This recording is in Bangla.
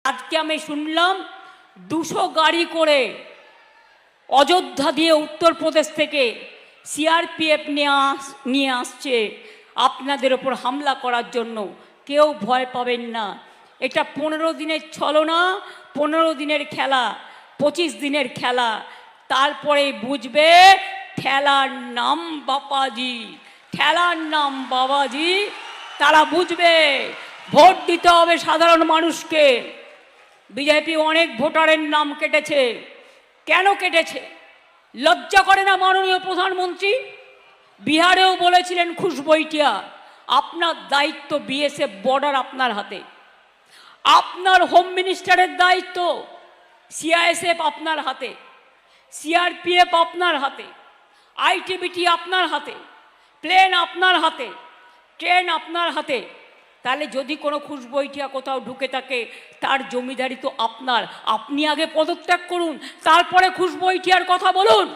আজকে আমি শুনলাম 200 গাড়ি করে অযোধ্যা দিয়ে উত্তরপ্রদেশ থেকে সিআরপিএফ নিয়ে আসছে আপনাদের ওপর হামলা করার জন্য। কেউ ভয় পাবেন না। এটা 15 দিনের ছলনা, 15 দিনের খেলা, 25 দিনের খেলা। তারপরে বুঝবে ঠেলার নাম বাবাজি, ঠেলার নাম বাবাজি। তারা বুঝবে ভোট দিতে হবে সাধারণ মানুষকে। বিজেপি অনেক ভোটারের নাম কেটেছে। কেন কেটেছে? লজ্জা করে না মাননীয় প্রধানমন্ত্রী? বিহারেও বলেছিলেন খুশবৈটিয়া, আপনার দায়িত্ব, বিএসএফ বর্ডার আপনার হাতে, আপনার হোম মিনিস্টারের দায়িত্ব, সিআইএসএফ আপনার হাতে, সিআরপিএফ আপনার হাতে, আইটিবিটি আপনার হাতে, প্লেন আপনার হাতে, ট্রেন আপনার হাতে। তাহলে যদি কোনো খুশবৈটিয়া কোথাও ঢুকে থাকে তার জমিদারি তো আপনার। আপনি আগে পদত্যাগ করুন, তারপরে খুশবৈটিয়ার কথা বলুন।